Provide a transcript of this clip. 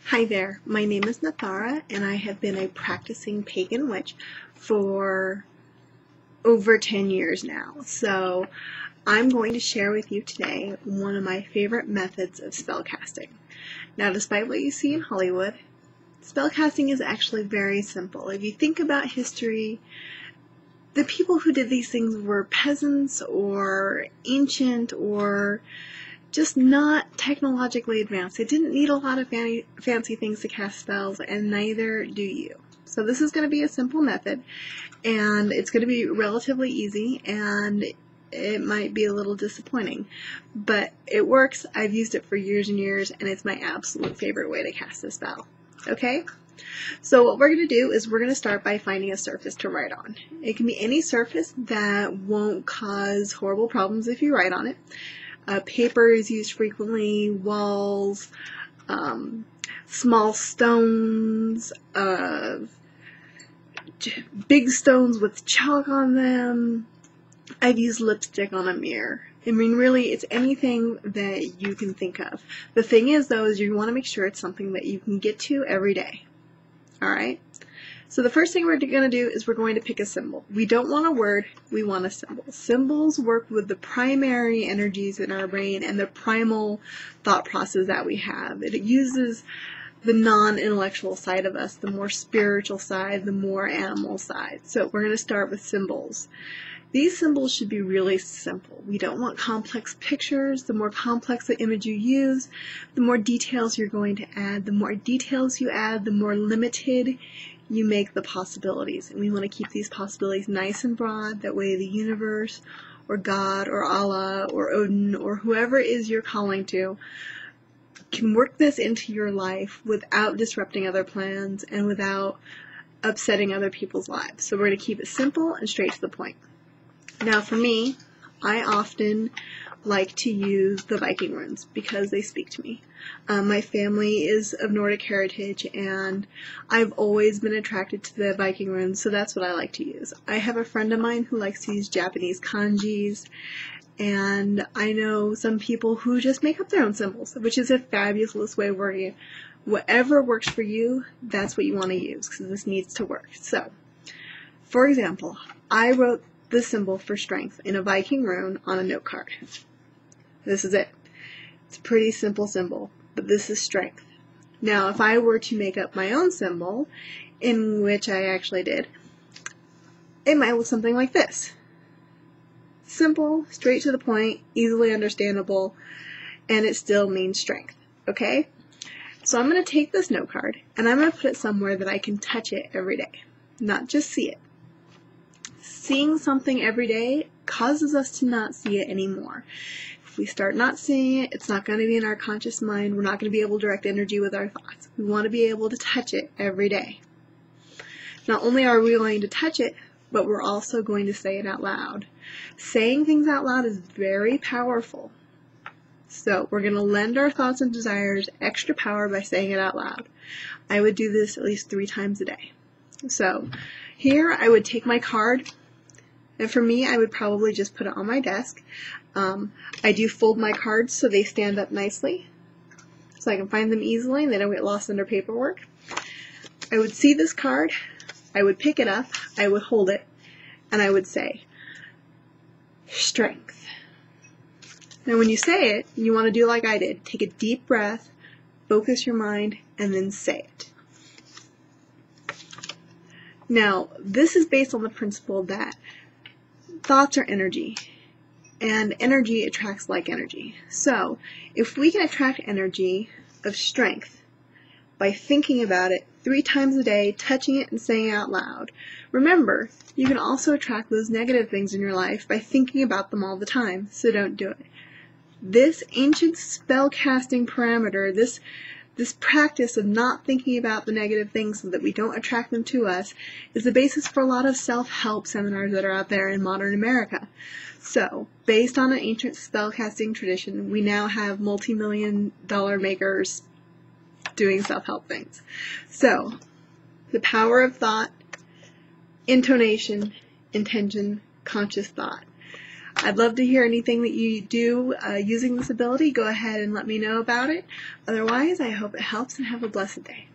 Hi there, my name is Nathara and I have been a practicing pagan witch for over 10 years now. So I'm going to share with you today one of my favorite methods of spellcasting. Now, despite what you see in Hollywood, spellcasting is actually very simple. If you think about history, the people who did these things were peasants or ancient or just not technologically advanced. They didn't need a lot of fancy things to cast spells, and neither do you. So this is going to be a simple method, and it's going to be relatively easy, and it might be a little disappointing, but it works. I've used it for years and years, and it's my absolute favorite way to cast a spell. Okay? So what we're going to do is we're going to start by finding a surface to write on. It can be any surface that won't cause horrible problems if you write on it. Paper is used frequently, walls, small stones, big stones with chalk on them. I've used lipstick on a mirror. I mean, really, it's anything that you can think of. The thing is, though, is you want to make sure it's something that you can get to every day. Alright? So the first thing we're going to do is we're going to pick a symbol. We don't want a word, we want a symbol. Symbols work with the primary energies in our brain and the primal thought process that we have. It uses the non-intellectual side of us, the more spiritual side, the more animal side. So we're going to start with symbols. These symbols should be really simple. We don't want complex pictures. The more complex the image you use, the more details you're going to add. The more details you add, the more limited you make the possibilities. And we want to keep these possibilities nice and broad. That way the universe or God or Allah or Odin or whoever it is you're calling to can work this into your life without disrupting other plans and without upsetting other people's lives. So we're going to keep it simple and straight to the point. Now for me, I often like to use the Viking runes because they speak to me. My family is of Nordic heritage, and I've always been attracted to the Viking runes, so that's what I like to use. I have a friend of mine who likes to use Japanese kanjis, and I know some people who just make up their own symbols, which is a fabulous way of working. Whatever works for you, that's what you want to use, because this needs to work. So, for example, I wrote the symbol for strength in a Viking rune on a note card. This is it. It's a pretty simple symbol, but this is strength. Now, if I were to make up my own symbol, in which I actually did, it might look something like this. Simple, straight to the point, easily understandable, and it still means strength. Okay? So I'm going to take this note card, and I'm going to put it somewhere that I can touch it every day, not just see it. Seeing something every day causes us to not see it anymore. If we start not seeing it, it's not going to be in our conscious mind. We're not going to be able to direct energy with our thoughts. We want to be able to touch it every day. Not only are we going to touch it, but we're also going to say it out loud. Saying things out loud is very powerful. So we're going to lend our thoughts and desires extra power by saying it out loud. I would do this at least 3 times a day. So here I would take my card, and for me I would probably just put it on my desk. I do fold my cards so they stand up nicely so I can find them easily and they don't get lost under paperwork. I would see this card, I would pick it up, I would hold it, and I would say, strength. Now when you say it, you want to do like I did. Take a deep breath, focus your mind, and then say it. Now, this is based on the principle that thoughts are energy, and energy attracts like energy. So, if we can attract energy of strength by thinking about it 3 times a day, touching it and saying it out loud, remember, you can also attract those negative things in your life by thinking about them all the time, so don't do it. This ancient spell casting parameter, this practice of not thinking about the negative things so that we don't attract them to us, is the basis for a lot of self-help seminars that are out there in modern America. So, based on an ancient spellcasting tradition, we now have multi-million-dollar makers doing self-help things. So, the power of thought, intonation, intention, conscious thought. I'd love to hear anything that you do using this ability. Go ahead and let me know about it. Otherwise, I hope it helps and have a blessed day.